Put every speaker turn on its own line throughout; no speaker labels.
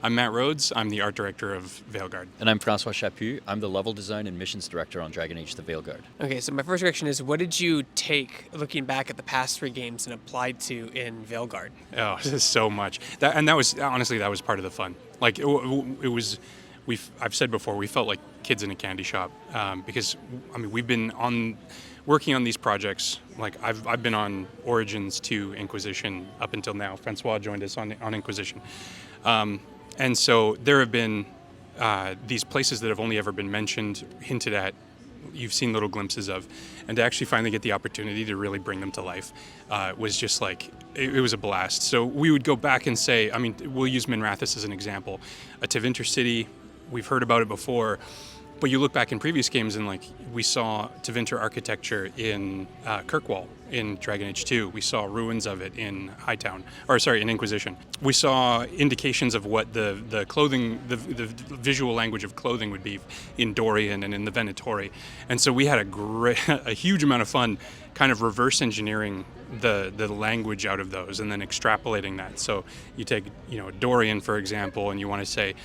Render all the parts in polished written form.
I'm Matt Rhodes. I'm the art director of Veilguard.
And I'm Francois Chaput. I'm the level design and missions director on Dragon Age: The Veilguard.
Okay, so my first question is, what did you take, looking back at the past 3 games, and applied to in Veilguard?
Oh, so much. That was honestly that was part of the fun. Like it was. I've said before, we felt like kids in a candy shop because we've been working on these projects. Like I've been on Origins to Inquisition up until now. Francois joined us on Inquisition, and so there have been these places that have only ever been mentioned, hinted at. You've seen little glimpses of, and to actually finally get the opportunity to really bring them to life was just like, it was a blast. So we would go back and say, we'll use Minrathous as an example. A Tevinter city, we've heard about it before, but you look back in previous games and like we saw Tevinter architecture in Kirkwall in Dragon Age 2. We saw ruins of it in in Inquisition. We saw indications of what the clothing, the visual language of clothing would be in Dorian and in the Venatori. And so we had a huge amount of fun kind of reverse engineering the language out of those and then extrapolating that. So you take, Dorian, for example, and you want to say,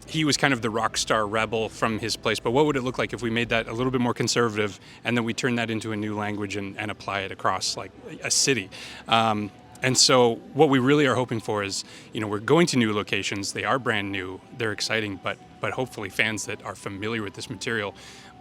he was kind of the rock star rebel from his place, but what would it look like if we made that a little bit more conservative and then we turn that into a new language and apply it across like a city? And so what we really are hoping for is, we're going to new locations. They are brand new. They're exciting, but hopefully fans that are familiar with this material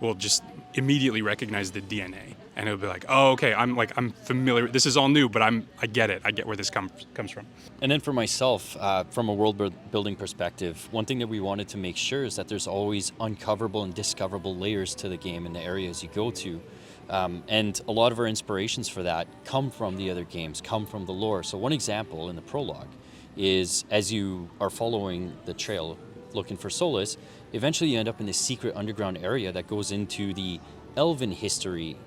will just immediately recognize the DNA. And it'll be like, oh, okay, I'm familiar. This is all new, but I get it. I get where this comes from.
And then for myself, from a world building perspective, one thing that we wanted to make sure is that there's always uncoverable and discoverable layers to the game in the areas you go to. And a lot of our inspirations for that come from the other games, come from the lore. So one example in the prologue is, as you are following the trail looking for Solas, eventually you end up in this secret underground area that goes into the elven history,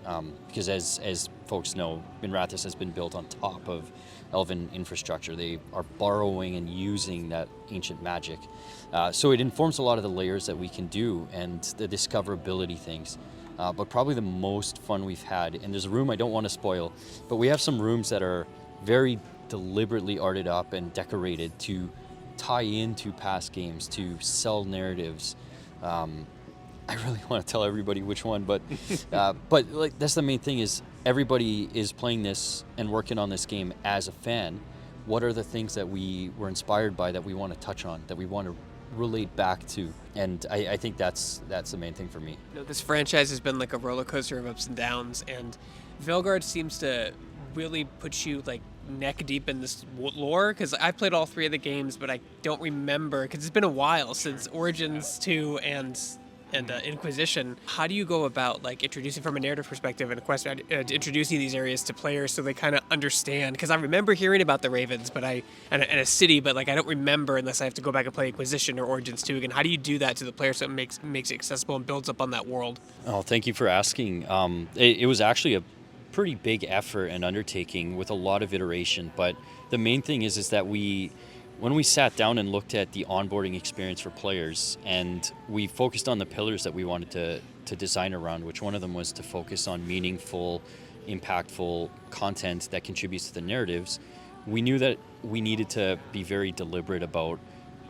because as folks know, Minrathous has been built on top of elven infrastructure. They are borrowing and using that ancient magic. So it informs a lot of the layers that we can do and the discoverability things. But probably the most fun we've had, and there's a room I don't want to spoil, but we have some rooms that are very deliberately arted up and decorated to tie into past games, to sell narratives. I really want to tell everybody which one, but like that's the main thing, is everybody is playing this and working on this game as a fan. What are the things that we were inspired by that we want to touch on, that we want to relate back to? And I think that's the main thing for me.
This franchise has been like a roller coaster of ups and downs, and Veilguard seems to really put you like neck deep in this lore, because I've played all 3 of the games, but I don't remember, because it's been a while since Origins 2 and Inquisition. How do you go about like introducing, from a narrative perspective and a question, introducing these areas to players so they kind of understand? Because I remember hearing about the Ravens, but and a city, but like I don't remember unless I have to go back and play Inquisition or Origins 2 again. How do you do that to the player so it makes it accessible and builds up on that world?
Oh, thank you for asking. It was actually a pretty big effort and undertaking with a lot of iteration, but the main thing is that when we sat down and looked at the onboarding experience for players, and we focused on the pillars that we wanted to design around, which one of them was to focus on meaningful, impactful content that contributes to the narratives, we knew that we needed to be very deliberate about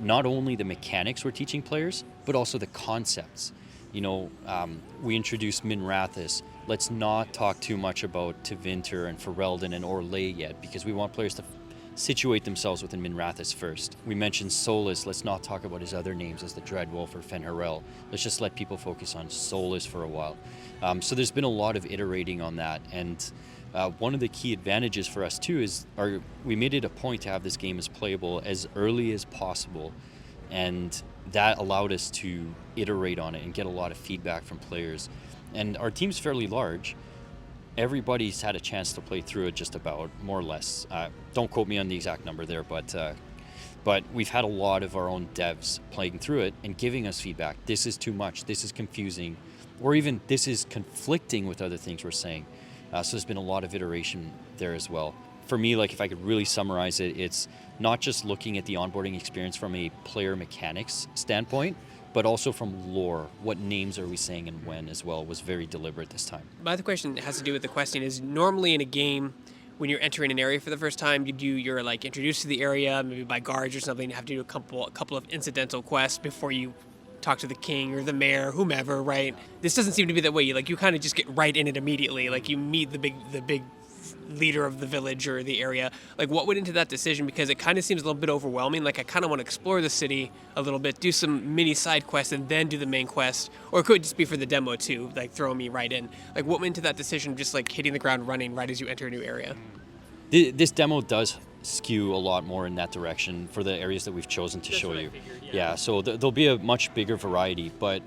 not only the mechanics we're teaching players, but also the concepts. We introduced Minrathous. Let's not talk too much about Tevinter and Ferelden and Orlais yet, because we want players to situate themselves within Minrathous first. We mentioned Solas. Let's not talk about his other names as the Dreadwolf or Fen'Harel. Let's just let people focus on Solas for a while. So there's been a lot of iterating on that, and one of the key advantages for us too is we made it a point to have this game as playable as early as possible, and that allowed us to iterate on it and get a lot of feedback from players. And our team's fairly large. Everybody's had a chance to play through it, just about, more or less. Don't quote me on the exact number there, but we've had a lot of our own devs playing through it and giving us feedback. This is too much, this is confusing, or even this is conflicting with other things we're saying. So there's been a lot of iteration there as well. For me, like if I could really summarize it, it's not just looking at the onboarding experience from a player mechanics standpoint, but also from lore. What names are we saying and when as well was very deliberate this time.
My other question has to do with the question is, normally in a game, when you're entering an area for the first time, you're like introduced to the area, maybe by guards or something. You have to do a couple of incidental quests before you talk to the king or the mayor, whomever, right? This doesn't seem to be that way. You kind of just get right in it immediately. Like, you meet the big leader of the village or the area. Like, what went into that decision? Because it kind of seems a little bit overwhelming. Like, I kind of want to explore the city a little bit, do some mini side quests, and then do the main quest. Or it could just be for the demo too, like throwing me right in. Like, what went into that decision of just like hitting the ground running right as you enter a new area?
This demo does skew a lot more in that direction for the areas that we've chosen to show you. Yeah, so there'll be a much bigger variety, but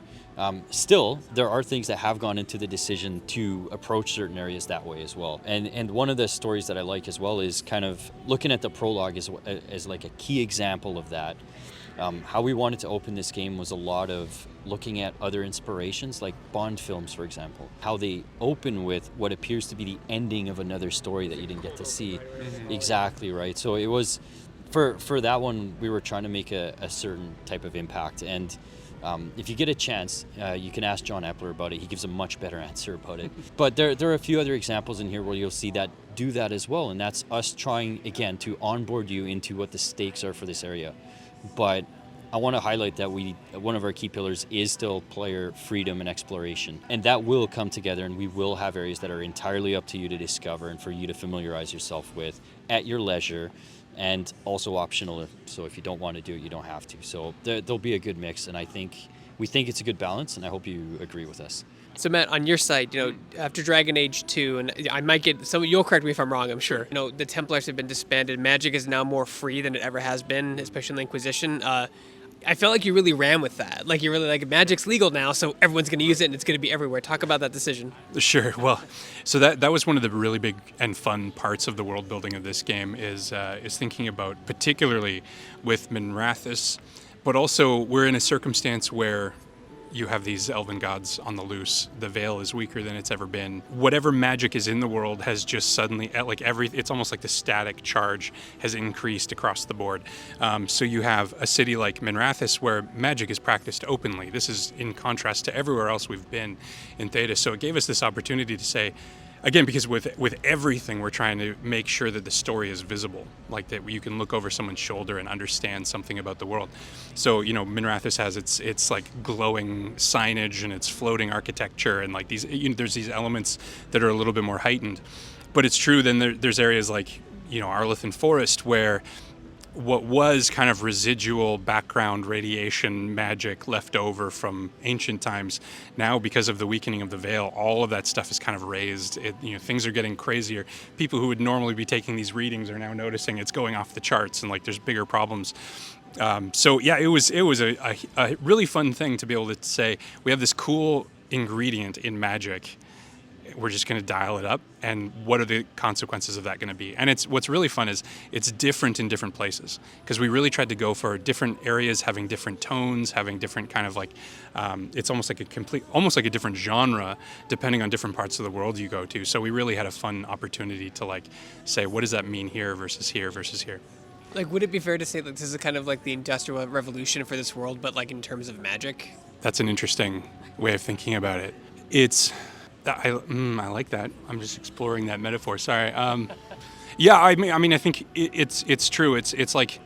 still, there are things that have gone into the decision to approach certain areas that way as well. And one of the stories that I like as well is kind of looking at the prologue as like a key example of that. How we wanted to open this game was a lot of looking at other inspirations, like Bond films, for example. How they open with what appears to be the ending of another story that you didn't get to see. Exactly, right? So it was, for that one, we were trying to make a certain type of impact. And if you get a chance, you can ask John Epler about it. He gives a much better answer about it. But there are a few other examples in here where you'll see that do that as well. And that's us trying, again, to onboard you into what the stakes are for this area. But I want to highlight that one of our key pillars is still player freedom and exploration. And that will come together, and we will have areas that are entirely up to you to discover and for you to familiarize yourself with at your leisure, and also optional. So if you don't want to do it, you don't have to. So there'll be a good mix, and we think it's a good balance, and I hope you agree with us.
So Matt, on your side, after Dragon Age 2, and I might get some, you'll correct me if I'm wrong, I'm sure. The Templars have been disbanded. Magic is now more free than it ever has been, especially in the Inquisition. I felt like you really ran with that. Like, you're really like, magic's legal now, so everyone's going to use it and it's going to be everywhere. Talk about that decision.
Sure. Well, so that was one of the really big and fun parts of the world building of this game is thinking about, particularly with Minrathous, but also we're in a circumstance where you have these elven gods on the loose. The veil is weaker than it's ever been. Whatever magic is in the world has just suddenly, it's almost like the static charge has increased across the board. So you have a city like Minrathous where magic is practiced openly. This is in contrast to everywhere else we've been in Thedas. So it gave us this opportunity to say, again, because with everything, we're trying to make sure that the story is visible, like that you can look over someone's shoulder and understand something about the world. So, Minrathous has its like glowing signage and its floating architecture, and like these, there's these elements that are a little bit more heightened. But it's true. Then there's areas like, Arlithan Forest where what was kind of residual background radiation magic left over from ancient times, now because of the weakening of the veil, all of that stuff is kind of raised. Things are getting crazier. People who would normally be taking these readings are now noticing it's going off the charts, and like there's bigger problems. So yeah, it was a really fun thing to be able to say, we have this cool ingredient in magic, we're just going to dial it up, and what are the consequences of that going to be? And what's really fun is it's different in different places, because we really tried to go for different areas having different tones, having different kind of like it's almost like a different genre depending on different parts of the world you go to. So we really had a fun opportunity to like say, what does that mean here versus here versus here? Like,
would it be fair to say that this is kind of like the Industrial Revolution for this world, but like in terms of magic?
That's an interesting way of thinking about it. I like that. I'm just exploring that metaphor. Sorry. Yeah, I mean, I think it's true. It's like,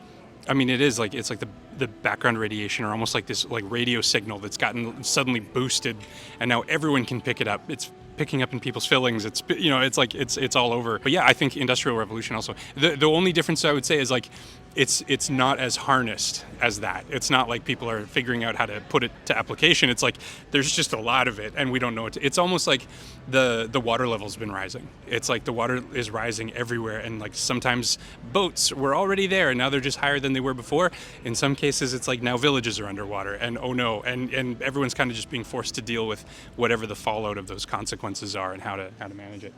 it is like, it's like the background radiation, or almost like this like radio signal that's gotten suddenly boosted, and now everyone can pick it up. It's picking up in people's fillings. It's it's all over. But yeah, I think Industrial Revolution also. The only difference I would say is like, it's not as harnessed as that. It's not like people are figuring out how to put it to application. It's like there's just a lot of it, and we don't know it. It's almost like the water level's been rising. It's like the water is rising everywhere, and like sometimes boats were already there, and now they're just higher than they were before. In some cases, it's like now villages are underwater, and oh no, and everyone's kind of just being forced to deal with whatever the fallout of those consequences are and how to manage it.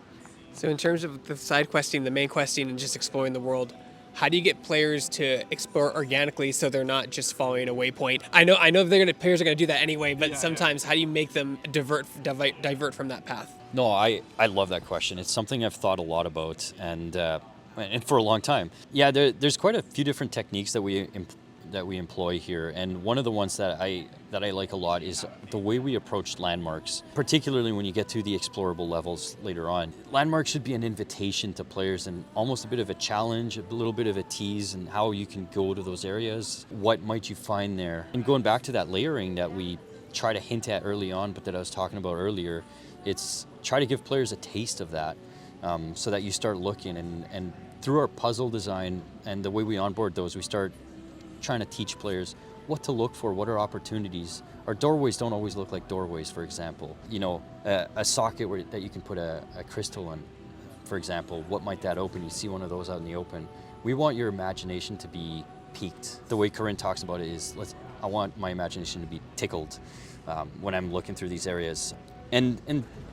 So in terms of the side questing, the main questing, and just exploring the world, how do you get players to explore organically so they're not just following a waypoint? I know players are going to do that anyway, but sometimes how do you make them divert from that path?
No, I love that question. It's something I've thought a lot about, and for a long time. Yeah, there's quite a few different techniques that we that we employ here, and one of the ones that I like a lot is the way we approach landmarks, particularly when you get to the explorable levels later on. Landmarks should be an invitation to players and almost a bit of a challenge, a little bit of a tease, and how you can go to those areas. What might you find there? And going back to that layering that we try to hint at early on, but that I was talking about earlier, it's try to give players a taste of that, so that you start looking, and through our puzzle design and the way we onboard those, we start trying to teach players what to look for, what are opportunities. Our doorways don't always look like doorways, for example. You know, a socket that you can put a crystal in, for example, what might that open? You see one of those out in the open. We want your imagination to be piqued. The way Corinne talks about it is, I want my imagination to be tickled when I'm looking through these areas. And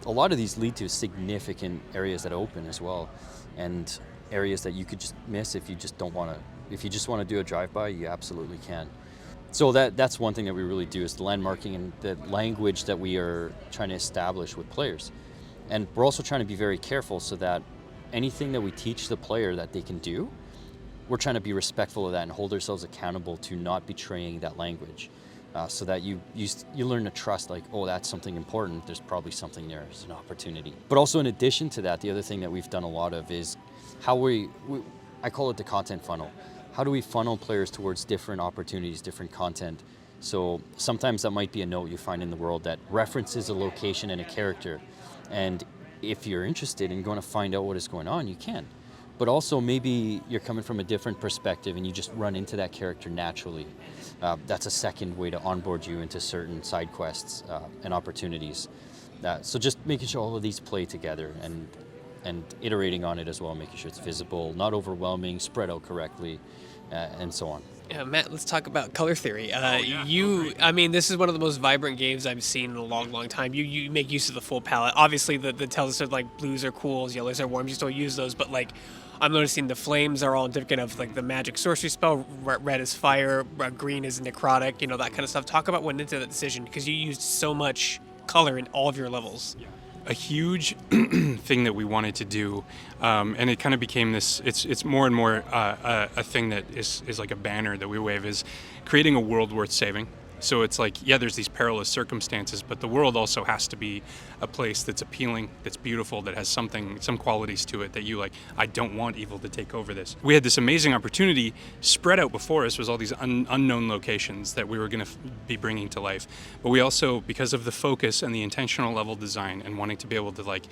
a lot of these lead to significant areas that open as well, and areas that you could just miss if you just don't want to. If you just want to do a drive-by, you absolutely can. So that's one thing that we really do, is the landmarking and the language that we are trying to establish with players. And we're also trying to be very careful so that anything that we teach the player that they can do, we're trying to be respectful of that and hold ourselves accountable to not betraying that language. So that you learn to trust, like, oh, that's something important, there's probably something there, there's an opportunity. But also in addition to that, the other thing that we've done a lot of is how I call it the content funnel. How do we funnel players towards different opportunities, different content? So sometimes that might be a note you find in the world that references a location and a character. And if you're interested in going to find out what is going on, you can. But also maybe you're coming from a different perspective and you just run into that character naturally. That's a second way to onboard you into certain side quests and opportunities. So just making sure all of these play together and iterating on it as well, making sure it's visible, not overwhelming, spread out correctly, and so on.
Matt, let's talk about color theory.
Great.
I mean, this is one of the most vibrant games I've seen in a long, long time. You make use of the full palette. Obviously, the tells us like blues are cools, yellows are warms. You still use those, but like, I'm noticing the flames are all indicative of like the magic sorcery spell. Red is fire, green is necrotic. You know, that kind of stuff. Talk about what went into that decision, because you used so much color in all of your levels.
A huge thing that we wanted to do, and it kind of became this, it's more and more a thing that is like a banner that we wave, is creating a world worth saving. So it's like, yeah, there's these perilous circumstances, but the world also has to be a place that's appealing, that's beautiful, that has some qualities to it that you like, I don't want evil to take over this. We had this amazing opportunity spread out before us, was all these unknown locations that we were going to be bringing to life. But we also, because of the focus and the intentional level design and wanting to be able to like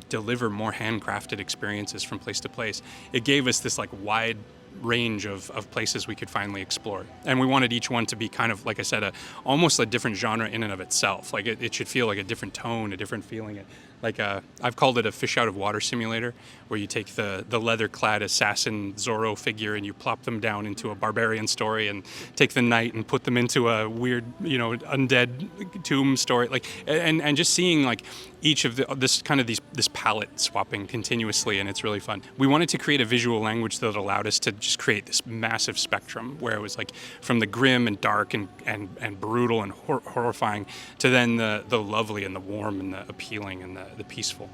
deliver more handcrafted experiences from place to place, it gave us this like wide range of places we could finally explore. And we wanted each one to be kind of, like I said, almost a different genre in and of itself. Like it should feel like a different tone, a different feeling. Like I've called it a fish out of water simulator, where you take the leather-clad assassin Zorro figure and you plop them down into a barbarian story, and take the knight and put them into a weird, undead tomb story. Like, and just seeing like each of this palette swapping continuously, and it's really fun. We wanted to create a visual language that allowed us to just create this massive spectrum, where it was like from the grim and dark and brutal and horrifying to then the lovely and the warm and the appealing and the peaceful.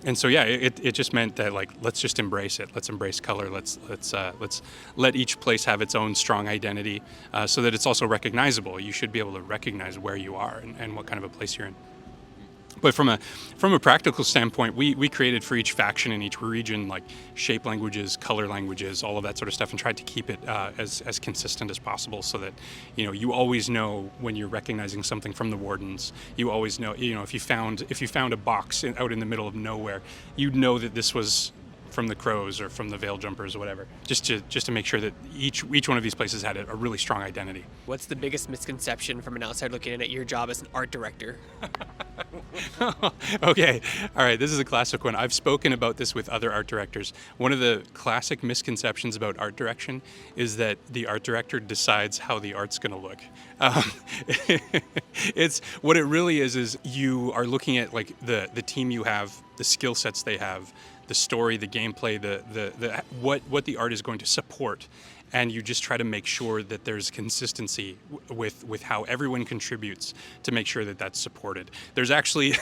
And so yeah, it just meant that like, let's just embrace it. Let's embrace color. Let's let each place have its own strong identity, so that it's also recognizable. You should be able to recognize where you are and what kind of a place you're in. But from a practical standpoint, we created for each faction in each region like shape languages, color languages, all of that sort of stuff, and tried to keep it as consistent as possible, so that you always know when you're recognizing something from the wardens. You always know, if you found a box out in the middle of nowhere, you'd know that this was from the crows or from the veil jumpers or whatever, just to make sure that each one of these places had a really strong identity.
What's the biggest misconception from an outside looking in at your job as an art director?
Okay, all right, this is a classic one. I've spoken about this with other art directors. One of the classic misconceptions about art direction is that the art director decides how the art's going to look. It's what it really is you are looking at like the team you have, the skill sets they have, the story, the gameplay, the what the art is going to support, and you just try to make sure that there's consistency with how everyone contributes to make sure that that's supported. There's actually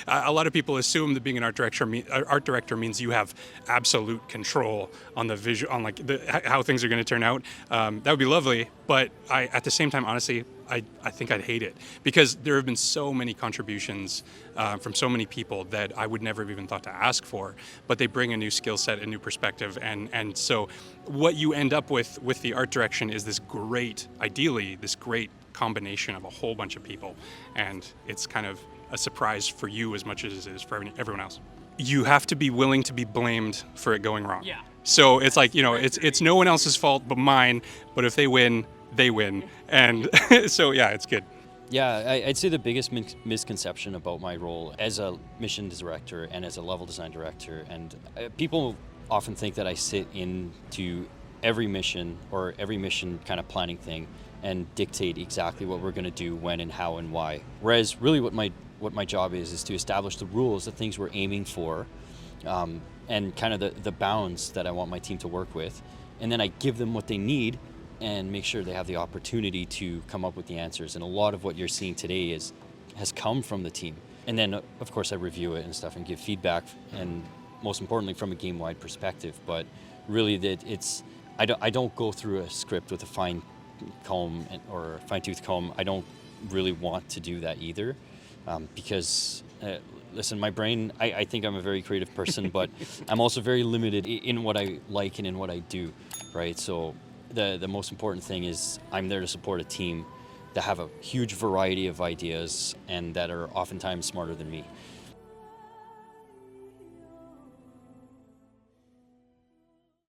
a lot of people assume that being an art director means you have absolute control on the visual, on like how things are going to turn out. That would be lovely, But at the same time, honestly, I think I'd hate it because there have been so many contributions from so many people that I would never have even thought to ask for. But they bring a new skill set, a new perspective, and so what you end up with the art direction is ideally this great combination of a whole bunch of people, and it's kind of a surprise for you as much as it is for everyone else. You have to be willing to be blamed for it going wrong.
Yeah.
So it's like, it's no one else's fault but mine, but if they win, they win. And so yeah, it's good.
Yeah, I'd say the biggest misconception about my role as a mission director and as a level design director, and people often think that I sit into every mission or every mission kind of planning thing and dictate exactly what we're going to do, when and how and why. Whereas really what my job is to establish the rules, the things we're aiming for, and kind of the bounds that I want my team to work with. And then I give them what they need and make sure they have the opportunity to come up with the answers. And a lot of what you're seeing today has come from the team. And then, of course, I review it and stuff and give feedback, and most importantly, from a game-wide perspective. But really, I don't go through a script with a fine-tooth comb. I don't really want to do that either, because listen, my brain, I think I'm a very creative person, but I'm also very limited in what I like and in what I do, right? So the most important thing is I'm there to support a team that have a huge variety of ideas and that are oftentimes smarter than me.